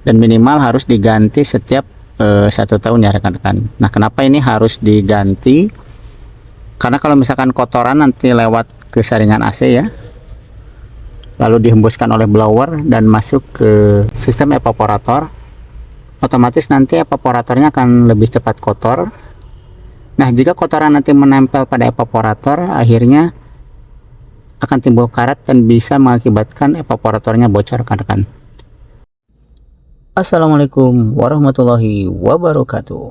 dan minimal harus diganti setiap 1 tahun ya rekan-rekan. Nah, kenapa ini harus diganti? Karena kalau misalkan kotoran nanti lewat ke saringan AC ya, lalu dihembuskan oleh blower dan masuk ke sistem evaporator, otomatis nanti evaporatornya akan lebih cepat kotor. Nah, jika kotoran nanti menempel pada evaporator, akhirnya akan timbul karat dan bisa mengakibatkan evaporatornya bocor rekan-rekan. Assalamualaikum warahmatullahi wabarakatuh.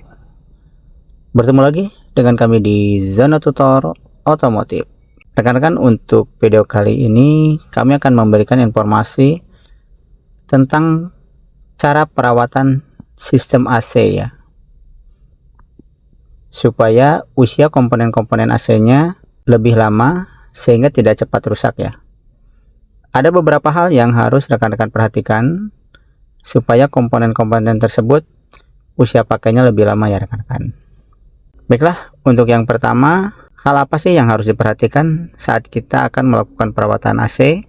Bertemu lagi dengan kami di Zona Tutor Otomotif. Rekan-rekan, untuk video kali ini kami akan memberikan informasi tentang cara perawatan sistem AC ya, supaya usia komponen-komponen AC-nya lebih lama sehingga tidak cepat rusak ya. Ada beberapa hal yang harus rekan-rekan perhatikan supaya komponen-komponen tersebut usia pakainya lebih lama ya rekan-rekan. Baiklah, untuk yang pertama, hal apa sih yang harus diperhatikan saat kita akan melakukan perawatan AC?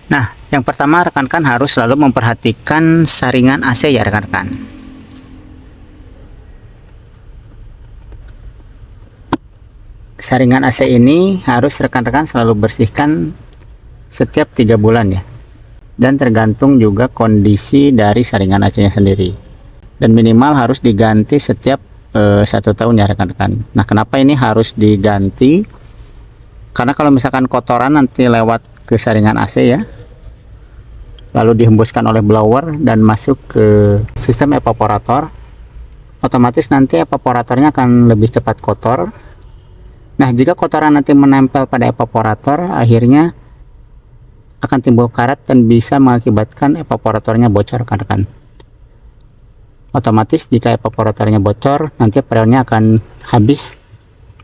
Nah, yang pertama rekan-rekan harus selalu memperhatikan saringan AC ya rekan-rekan. Saringan AC ini harus rekan-rekan selalu bersihkan setiap 3 bulan ya. Dan tergantung juga kondisi dari saringan AC-nya sendiri. Dan minimal harus diganti setiap 1 tahun ya rekan-rekan. Nah, kenapa ini harus diganti? Karena kalau misalkan kotoran nanti lewat ke saringan AC ya, lalu dihembuskan oleh blower dan masuk ke sistem evaporator, otomatis nanti evaporatornya akan lebih cepat kotor. Nah, jika kotoran nanti menempel pada evaporator, akhirnya akan timbul karat dan bisa mengakibatkan evaporatornya bocor rekan-rekan. Otomatis jika evaporatornya bocor, nanti freonnya akan habis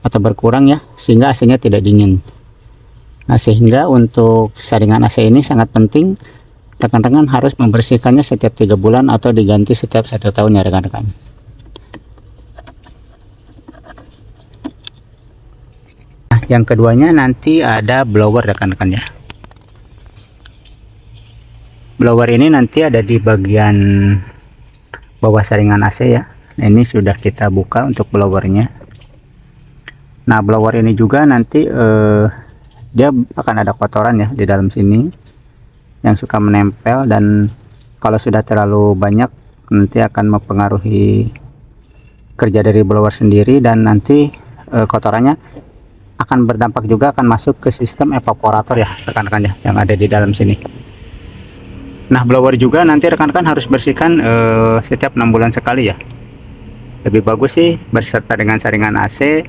atau berkurang ya, sehingga AC-nya tidak dingin. Nah, sehingga untuk saringan AC ini sangat penting, rekan-rekan harus membersihkannya setiap 3 bulan atau diganti setiap 1 tahun ya rekan-rekan. Nah, yang keduanya nanti ada blower rekan-rekan ya. Blower ini nanti ada di bagian bawah saringan AC ya. Nah, ini sudah kita buka untuk blowernya. Nah, blower ini juga nanti dia akan ada kotoran ya di dalam sini yang suka menempel, dan kalau sudah terlalu banyak nanti akan mempengaruhi kerja dari blower sendiri, dan nanti kotorannya akan berdampak juga akan masuk ke sistem evaporator ya rekan-rekan ya, yang ada di dalam sini. Nah, blower juga nanti rekan-rekan harus bersihkan setiap 6 bulan sekali ya. Lebih bagus sih berserta dengan saringan AC.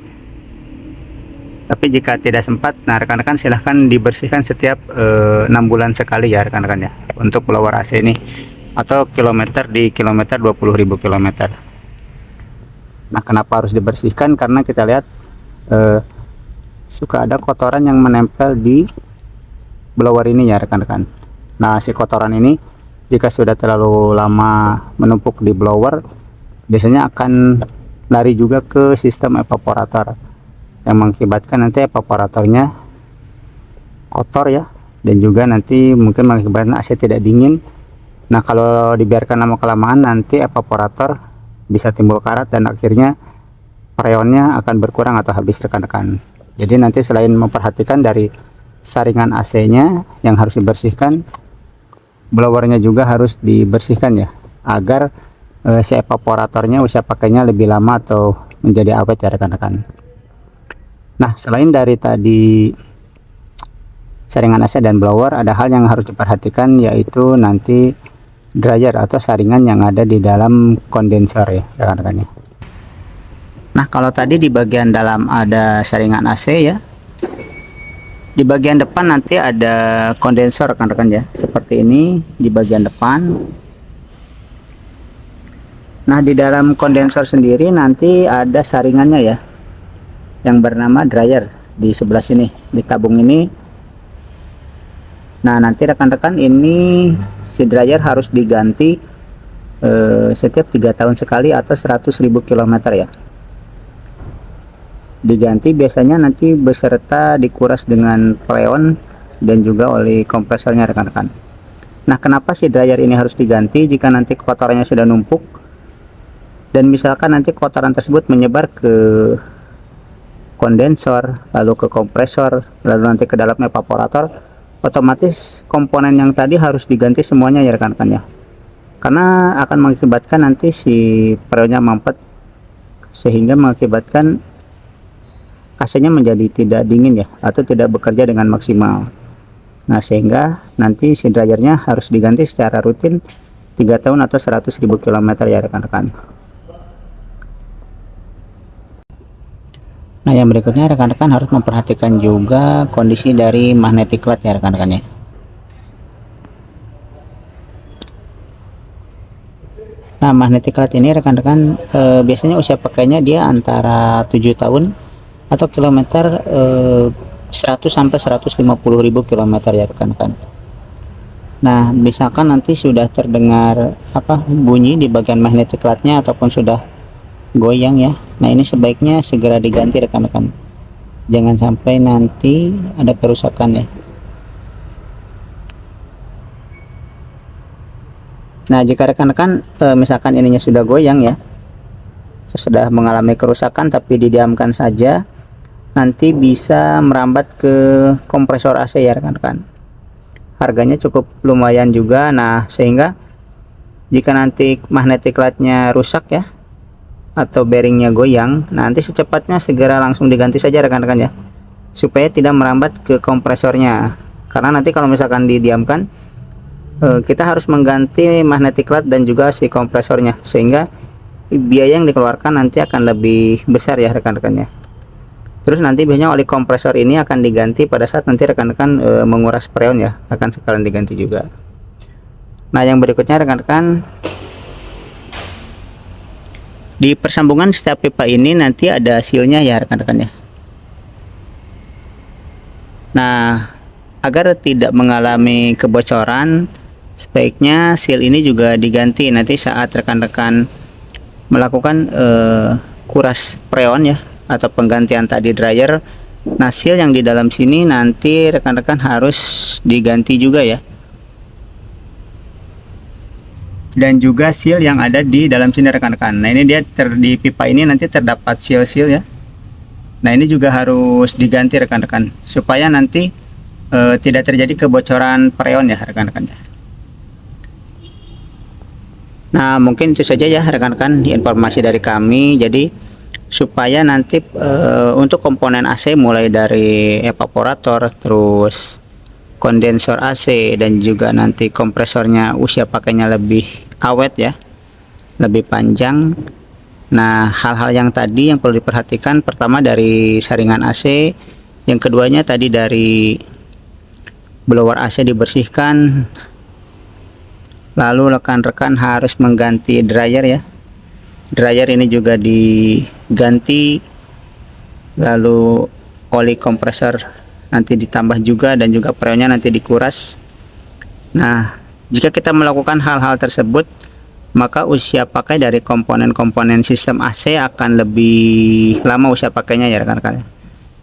Tapi jika tidak sempat, nah rekan-rekan silahkan dibersihkan setiap 6 bulan sekali ya rekan-rekan ya, untuk blower AC ini, atau kilometer di kilometer 20.000 kilometer. Nah, kenapa harus dibersihkan? Karena kita lihat suka ada kotoran yang menempel di blower ini ya rekan-rekan. Nah, si kotoran ini jika sudah terlalu lama menumpuk di blower, biasanya akan lari juga ke sistem evaporator, yang mengakibatkan nanti evaporatornya kotor ya, dan juga nanti mungkin mengakibatkan AC tidak dingin. Nah, kalau dibiarkan lama kelamaan nanti evaporator bisa timbul karat dan akhirnya freonnya akan berkurang atau habis rekan-rekan. Jadi nanti selain memperhatikan dari saringan AC-nya yang harus dibersihkan, blowernya juga harus dibersihkan ya, agar si evaporatornya usia pakainya lebih lama atau menjadi awet ya rekan-rekan. Nah, selain dari tadi saringan AC dan blower, ada hal yang harus diperhatikan, yaitu nanti dryer atau saringan yang ada di dalam kondensor ya rekan-rekan ya. Nah, kalau tadi di bagian dalam ada saringan AC ya, di bagian depan nanti ada kondensor rekan-rekan ya, seperti ini di bagian depan. Nah, di dalam kondensor sendiri nanti ada saringannya ya, yang bernama dryer di sebelah sini, di tabung ini. Nah, nanti rekan-rekan ini si dryer harus diganti setiap 3 tahun sekali atau 100.000 kilometer ya. Diganti biasanya nanti beserta dikuras dengan freon dan juga oli kompresornya rekan-rekan. Nah, kenapa si dryer ini harus diganti jika nanti kotorannya sudah numpuk dan misalkan nanti kotoran tersebut menyebar ke kondensor, lalu ke kompresor, lalu nanti ke dalam evaporator, otomatis komponen yang tadi harus diganti semuanya ya rekan-rekan ya, karena akan mengakibatkan nanti si freonnya mampet sehingga mengakibatkan AC-nya menjadi tidak dingin ya, atau tidak bekerja dengan maksimal. Nah, sehingga nanti si dryernya harus diganti secara rutin 3 tahun atau 100.000 km ya rekan-rekan. Nah, yang berikutnya rekan-rekan harus memperhatikan juga kondisi dari magnetic clutch ya rekan-rekan ya. Nah, magnetic clutch ini rekan-rekan biasanya usia pakainya dia antara 7 tahun atau kilometer 100 sampai 150.000 km ya rekan-rekan. Nah, misalkan nanti sudah terdengar bunyi di bagian magnetic clutch-nya ataupun sudah goyang ya. Nah, ini sebaiknya segera diganti rekan-rekan. Jangan sampai nanti ada kerusakan ya. Nah, jika rekan-rekan misalkan ininya sudah goyang ya, sudah mengalami kerusakan tapi didiamkan saja, nanti bisa merambat ke kompresor AC ya rekan-rekan. Harganya cukup lumayan juga. Nah, sehingga jika nanti magnetic clutch-nya rusak ya atau bearingnya goyang, nanti secepatnya segera langsung diganti saja rekan-rekan ya, supaya tidak merambat ke kompresornya. Karena nanti kalau misalkan didiamkan, kita harus mengganti magnetic clutch dan juga si kompresornya, sehingga biaya yang dikeluarkan nanti akan lebih besar ya rekan-rekan ya. Terus nanti biasanya oli kompresor ini akan diganti pada saat nanti rekan-rekan menguras freon ya, akan sekalian diganti juga. Nah, yang berikutnya rekan-rekan, di persambungan setiap pipa ini nanti ada sealnya ya rekan-rekan ya. Nah, agar tidak mengalami kebocoran, sebaiknya seal ini juga diganti nanti saat rekan-rekan melakukan kuras freon ya, atau penggantian tadi dryer. Nah, seal yang di dalam sini nanti rekan-rekan harus diganti juga ya, dan juga seal yang ada di dalam sini rekan-rekan. Nah, ini dia di pipa ini nanti terdapat seal-seal ya. Nah, ini juga harus diganti rekan-rekan supaya nanti tidak terjadi kebocoran freon ya rekan-rekan. Nah, mungkin itu saja ya rekan-rekan informasi dari kami. Jadi supaya nanti untuk komponen AC mulai dari evaporator, terus kondensor AC, dan juga nanti kompresornya usia pakainya lebih awet ya, lebih panjang. Nah, hal-hal yang tadi yang perlu diperhatikan, pertama dari saringan AC, yang keduanya tadi dari blower AC dibersihkan, lalu rekan-rekan harus mengganti dryer ya. Dryer ini juga diganti, lalu oli kompresor nanti ditambah juga, dan juga freonnya nanti dikuras. Nah, jika kita melakukan hal-hal tersebut, maka usia pakai dari komponen-komponen sistem AC akan lebih lama usia pakainya ya rekan-rekan.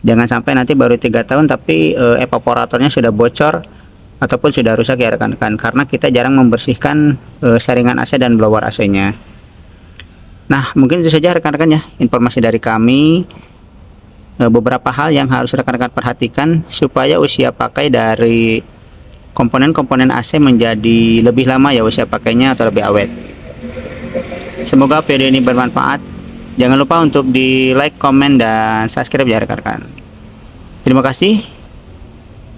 Jangan sampai nanti baru 3 tahun tapi evaporatornya sudah bocor ataupun sudah rusak ya rekan-rekan, karena kita jarang membersihkan saringan AC dan blower AC-nya. Nah, mungkin itu saja rekan-rekan ya informasi dari kami. Beberapa hal yang harus rekan-rekan perhatikan supaya usia pakai dari komponen-komponen AC menjadi lebih lama ya usia pakainya atau lebih awet. Semoga video ini bermanfaat. Jangan lupa untuk di like, komen, dan subscribe ya rekan-rekan. Terima kasih.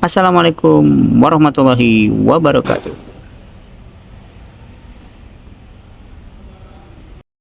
Assalamualaikum warahmatullahi wabarakatuh.